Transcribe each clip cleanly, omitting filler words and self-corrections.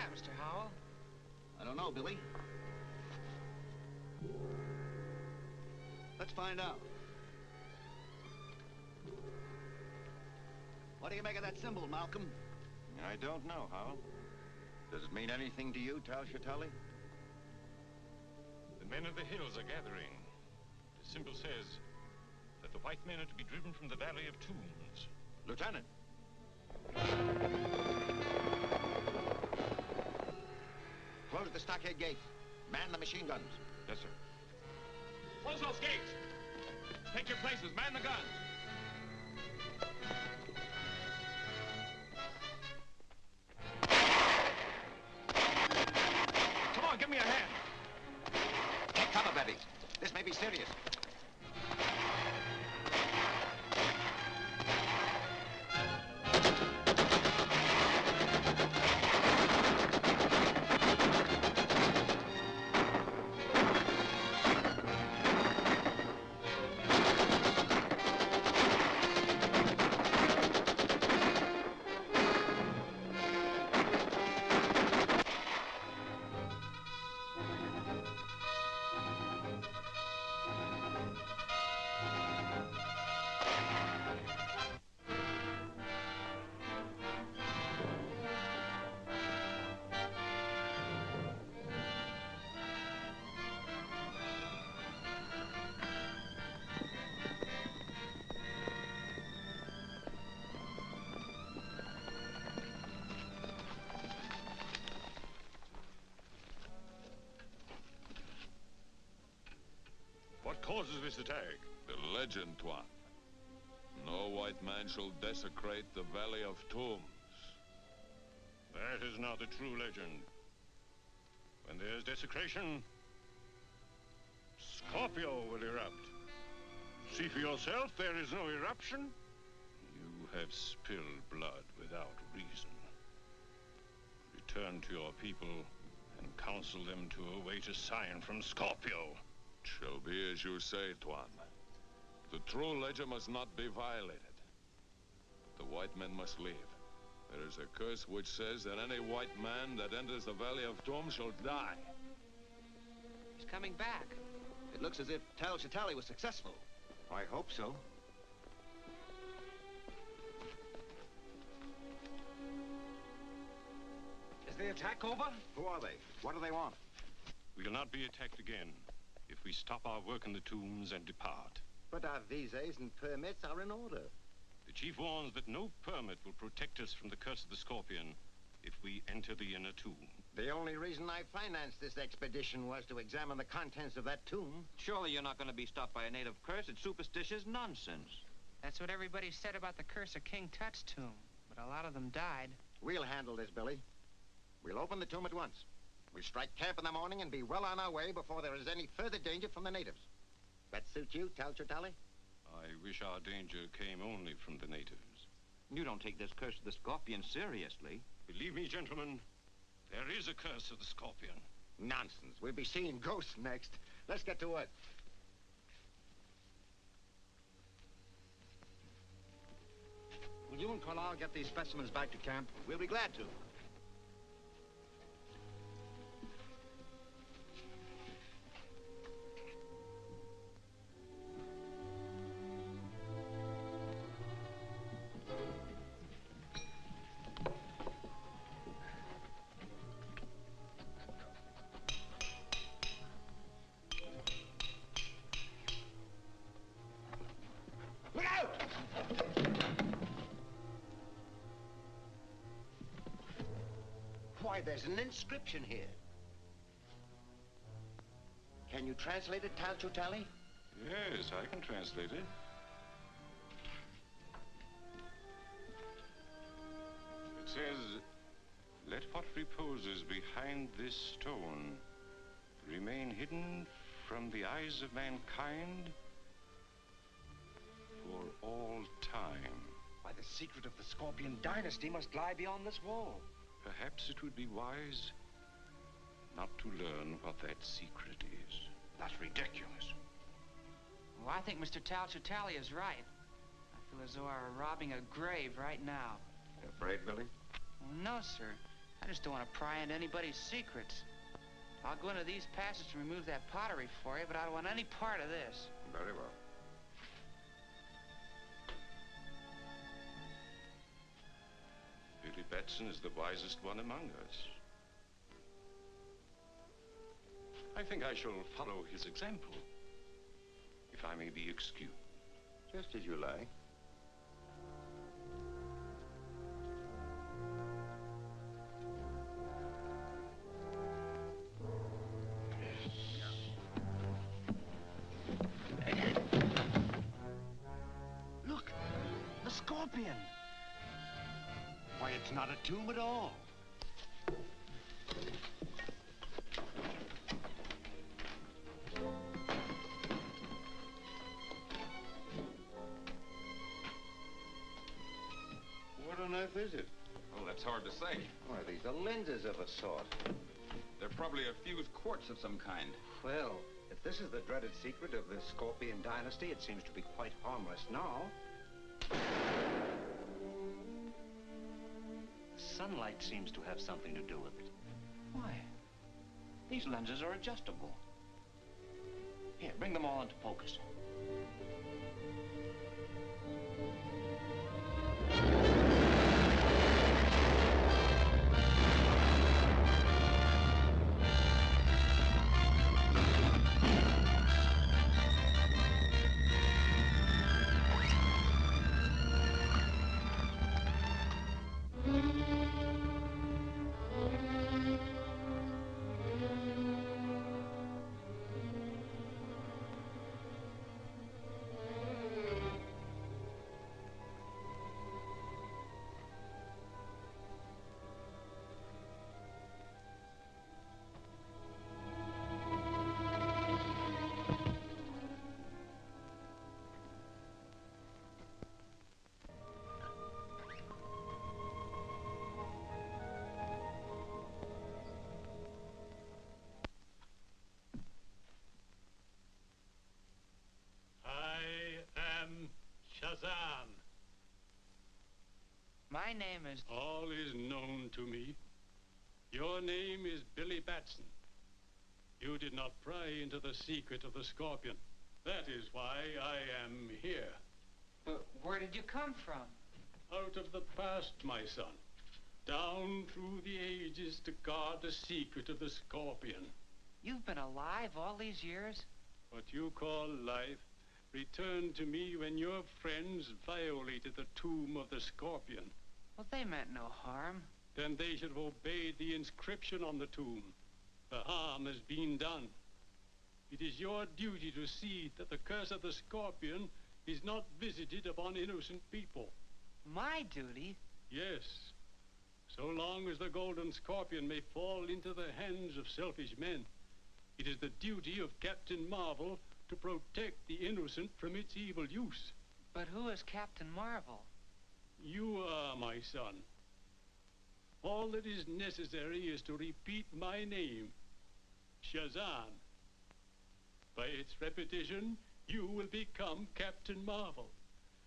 that, Mr. Howell? I don't know, Billy. Let's find out. What do you make of that symbol, Malcolm? I don't know, Howell. Does it mean anything to you, Chotali? The men of the hills are gathering. The symbol says that the white men are to be driven from the Valley of Tombs. Lieutenant! Close the stockade gate. Man the machine guns. Yes, sir. Close those gates! Take your places, man the guns! Come on, give me a hand! Take cover, Betty. This may be serious. What causes this attack? The legend, Tuan. No white man shall desecrate the Valley of Tombs. That is not the true legend. When there's desecration, Scorpio will erupt. See for yourself, there is no eruption. You have spilled blood without reason. Return to your people and counsel them to await a sign from Scorpio. It shall be as you say, Tuan. The true legend must not be violated. The white men must leave. There is a curse which says that any white man that enters the Valley of Tombs shall die. He's coming back. It looks as if Chotali was successful. I hope so. Is the attack over? Who are they? What do they want? We'll not be attacked again if we stop our work in the tombs and depart. But our visas and permits are in order. The chief warns that no permit will protect us from the curse of the Scorpion if we enter the inner tomb. The only reason I financed this expedition was to examine the contents of that tomb. Surely you're not going to be stopped by a native curse. It's superstitious nonsense. That's what everybody said about the curse of King Tut's tomb, but a lot of them died. We'll handle this, Billy. We'll open the tomb at once. We'll strike camp in the morning and be well on our way before there is any further danger from the natives. That suit you, Chotali? I wish our danger came only from the natives. You don't take this curse of the Scorpion seriously. Believe me, gentlemen, there is a curse of the Scorpion. Nonsense. We'll be seeing ghosts next. Let's get to work. Will you and Carlisle get these specimens back to camp? We'll be glad to. Look out! Why, there's an inscription here. Can you translate it, Chotali? Yes, I can translate it. It says, "Let what reposes behind this stone remain hidden from the eyes of mankind for all time." Why, the secret of the Scorpion dynasty must lie beyond this wall. Perhaps it would be wise not to learn what that secret is. That's ridiculous. Well, I think Mr. Chotali is right. I feel as though I were robbing a grave right now. You afraid, Billy? Well, no, sir. I just don't want to pry into anybody's secrets. I'll go into these passages and remove that pottery for you, but I don't want any part of this. Very well. Billy Batson is the wisest one among us. I think I shall follow his example, if I may be excused. Just as you like. Look, the scorpion. Why, it's not a tomb at all. What on earth is it? Oh, that's hard to say. Why, these are lenses of a sort. They're probably a fused quartz of some kind. Well, if this is the dreaded secret of the Scorpion dynasty, it seems to be quite harmless now. Sunlight seems to have something to do with it. Why? These lenses are adjustable. Here, bring them all into focus. Shazam. My name is... All is known to me. Your name is Billy Batson. You did not pry into the secret of the Scorpion. That is why I am here. But where did you come from? Out of the past, my son. Down through the ages to guard the secret of the Scorpion. You've been alive all these years? What you call life returned to me when your friends violated the tomb of the Scorpion. Well, they meant no harm. Then they should have obeyed the inscription on the tomb. The harm has been done. It is your duty to see that the curse of the Scorpion is not visited upon innocent people. My duty? Yes. So long as the golden Scorpion may fall into the hands of selfish men, it is the duty of Captain Marvel to protect the innocent from its evil use. But who is Captain Marvel? You are, my son. All that is necessary is to repeat my name, Shazam. By its repetition, you will become Captain Marvel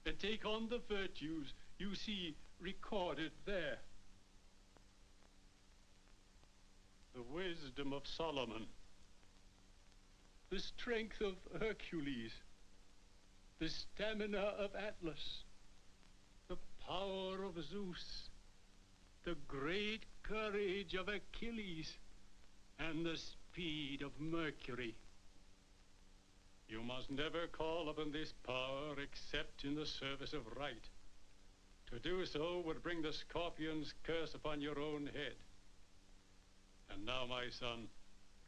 and take on the virtues you see recorded there. The wisdom of Solomon, the strength of Hercules, the stamina of Atlas, the power of Zeus, the great courage of Achilles, and the speed of Mercury. You must never call upon this power except in the service of right. To do so would bring the Scorpion's curse upon your own head. And now, my son,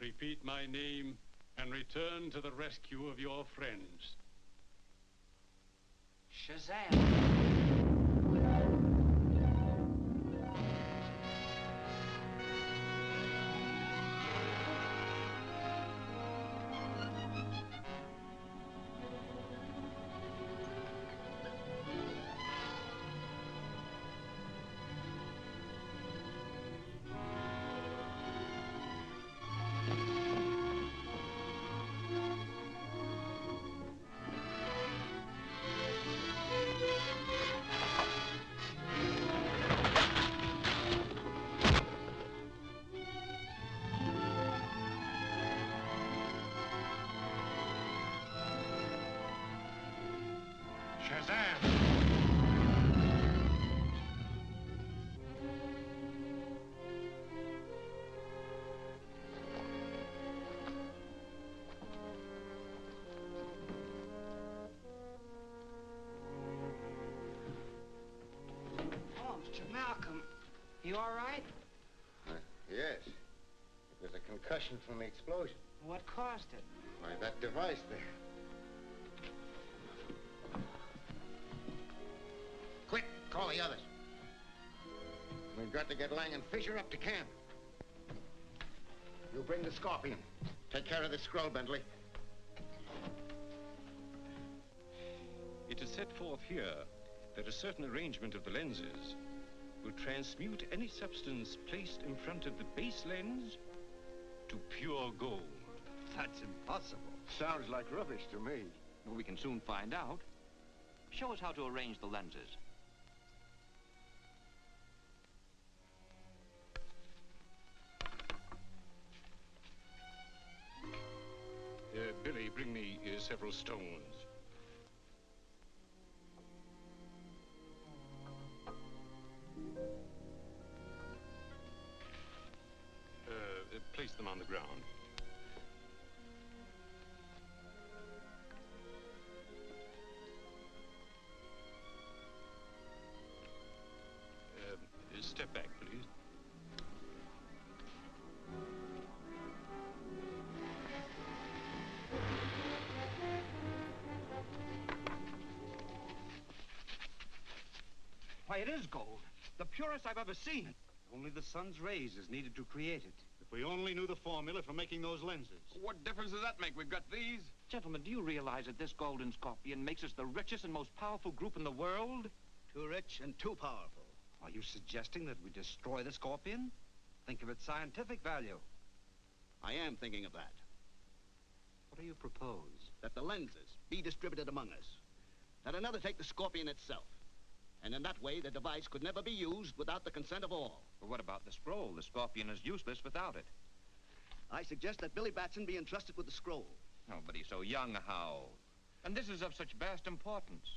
repeat my name and return to the rescue of your friends. Shazam! all right? Yes. It was a concussion from the explosion. What caused it? Why, that device there. Quick, call the others. We've got to get Lang and Fisher up to camp. You bring the Scorpion. Take care of the scroll, Bentley. It is set forth here that a certain arrangement of the lenses will transmute any substance placed in front of the base lens to pure gold. That's impossible. Sounds like rubbish to me. Well, we can soon find out. Show us how to arrange the lenses. Billy, bring me several stones. Place them on the ground. Step back, please. Why, it is gold. The purest I've ever seen. Only the sun's rays is needed to create it. If we only knew the formula for making those lenses. What difference does that make? We've got these. Gentlemen, do you realize that this golden scorpion makes us the richest and most powerful group in the world? Too rich and too powerful. Are you suggesting that we destroy the scorpion? Think of its scientific value. I am thinking of that. What do you propose? That the lenses be distributed among us. That another take the scorpion itself. And in that way, the device could never be used without the consent of all. But what about the scroll? The scorpion is useless without it. I suggest that Billy Batson be entrusted with the scroll. Oh, but he's so young, how? And this is of such vast importance.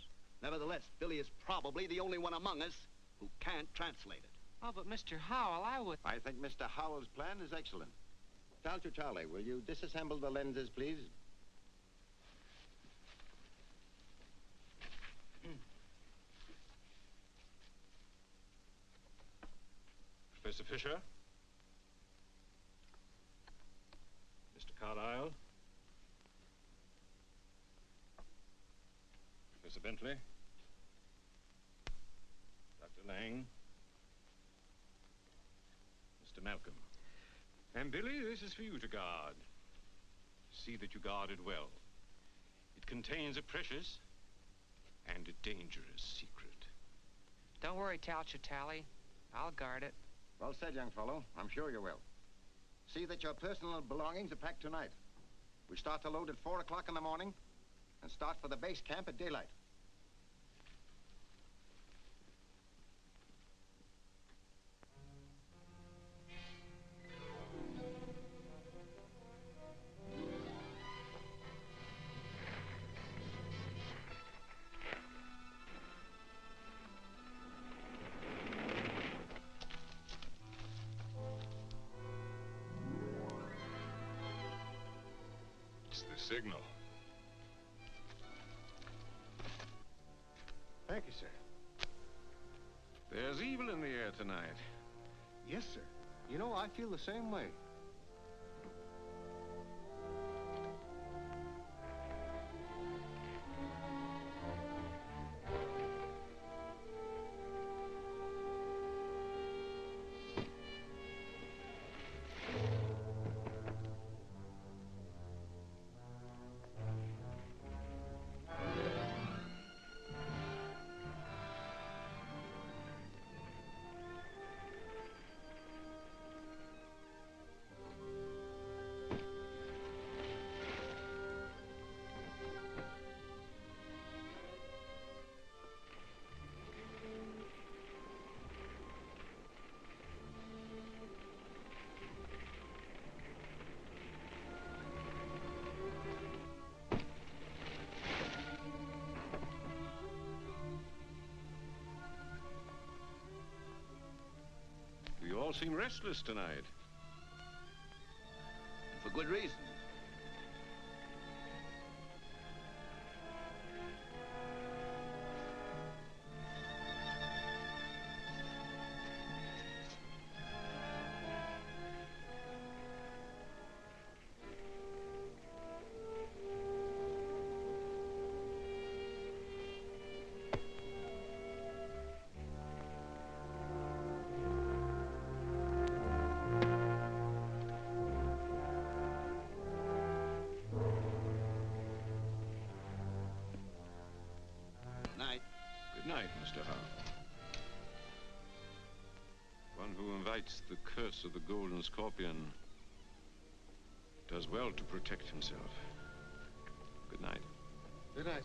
Nevertheless, Billy is probably the only one among us who can't translate it. Oh, but Mr. Howell, I think Mr. Howell's plan is excellent. Chotali, will you disassemble the lenses, please? Professor Fisher? Mr. Carlyle? Professor Bentley? Dr. Lang? Mr. Malcolm? And Billy, this is for you to guard. See that you guard it well. It contains a precious and a dangerous secret. Don't worry, Chotali. I'll guard it. Well said, young fellow. I'm sure you will. See that your personal belongings are packed tonight. We start to load at 4 o'clock in the morning and start for the base camp at daylight. Signal. Thank you, sir. There's evil in the air tonight. Yes, sir. You know, I feel the same way. You all seem restless tonight. For good reason. Mr. Howe. One who invites the curse of the Golden Scorpion does well to protect himself. Good night. Good night.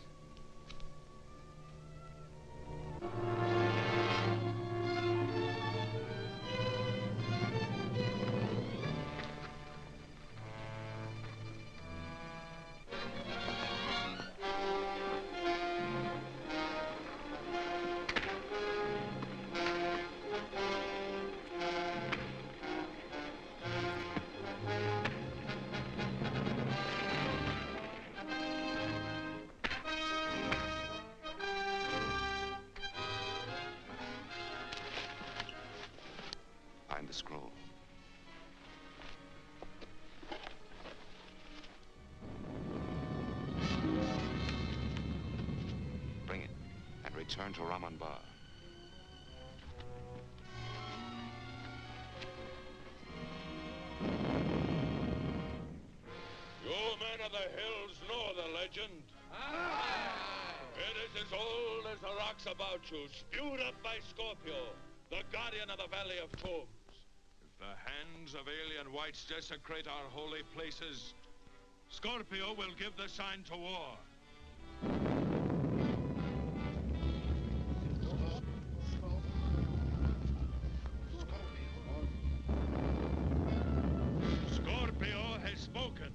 Find the scroll. Bring it and return to Raman Bar. You men of the hills know the legend. It is as old as the rocks about you, spewed up by Scorpio, the guardian of the Valley of Tombs. If the hands of alien whites desecrate our holy places, Scorpio will give the sign to war. Scorpio has spoken.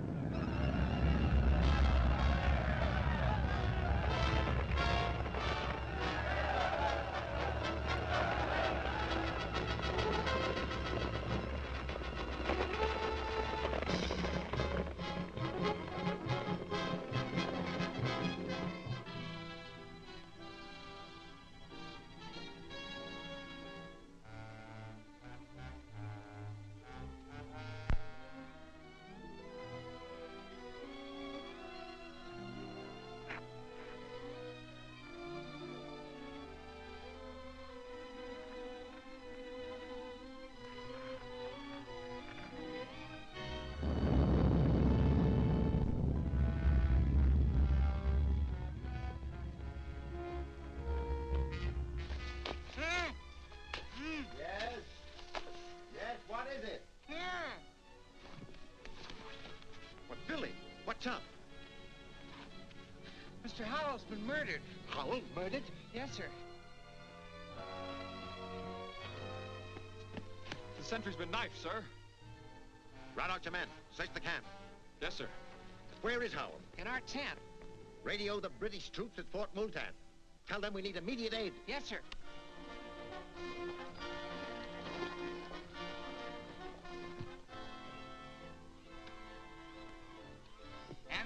What's up? Mr. Howell's been murdered. Howell murdered? Yes, sir. The sentry's been knifed, sir. Rout out your men. Search the camp. Yes, sir. Where is Howell? In our tent. Radio the British troops at Fort Multan. Tell them we need immediate aid. Yes, sir.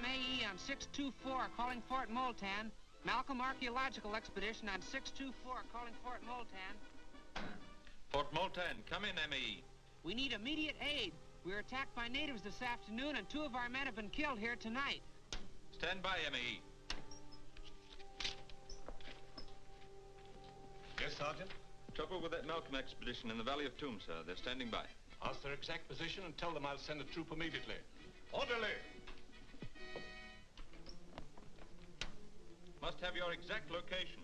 MAE on 624 calling Fort Multan. Malcolm Archaeological Expedition on 624 calling Fort Multan. Fort Multan, come in, ME. We need immediate aid. We were attacked by natives this afternoon, and 2 of our men have been killed here tonight. Stand by, ME. Yes, Sergeant? Trouble with that Malcolm expedition in the Valley of Tombs, sir. They're standing by. Ask their exact position and tell them I'll send a troop immediately. Orderly! Must have your exact location.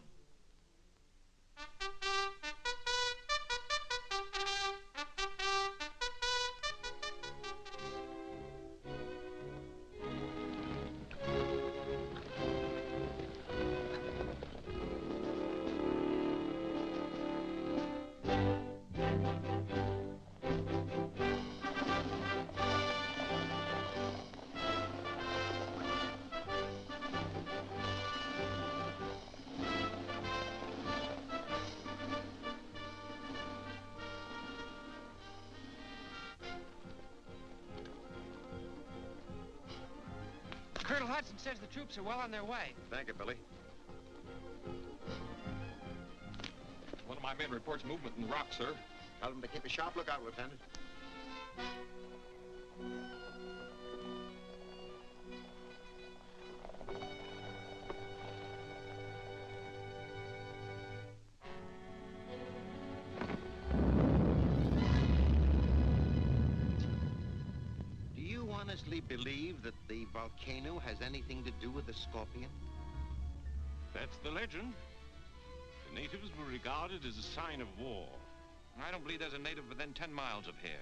Colonel Hudson says the troops are well on their way. Thank you, Billy. One of my men reports movement in the rock, sir. Tell them to keep a sharp lookout, Lieutenant. Honestly believe that the volcano has anything to do with the scorpion? That's the legend. The natives were regarded as a sign of war. I don't believe there's a native within 10 miles of here.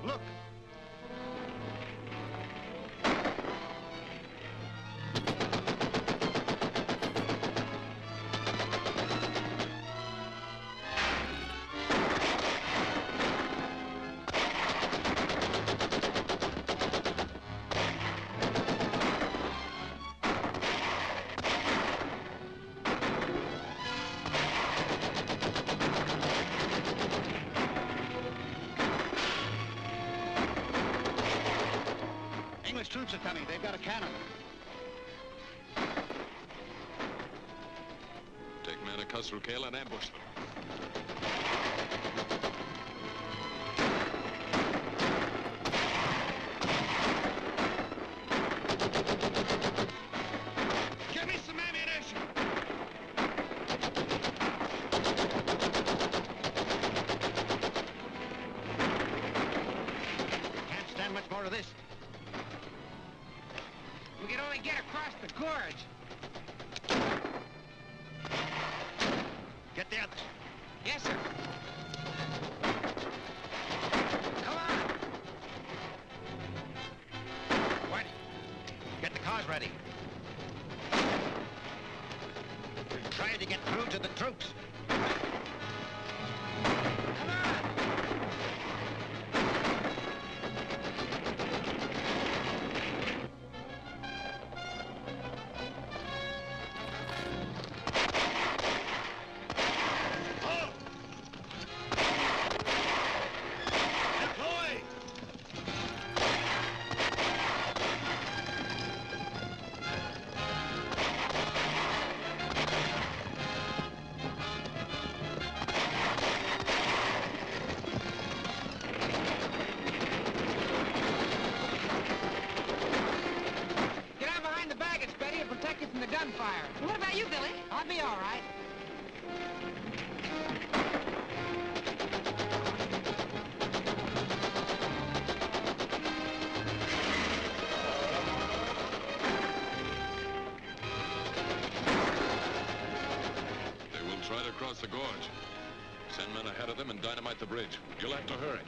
Look! English troops are coming. They've got a cannon. Take men across through Coghlan and ambush them. Give me some ammunition! Can't stand much more of this. We can only get across the gorge. Get the others. Yes, sir. Come on. Whitey, get the cars ready. We're trying to get through to the troops. Come on. Get out behind the baggage, Betty, and protect you from the gunfire. What about you, Billy? I'll be all right. They will try to cross the gorge. Send men ahead of them and dynamite the bridge. You'll have to hurry.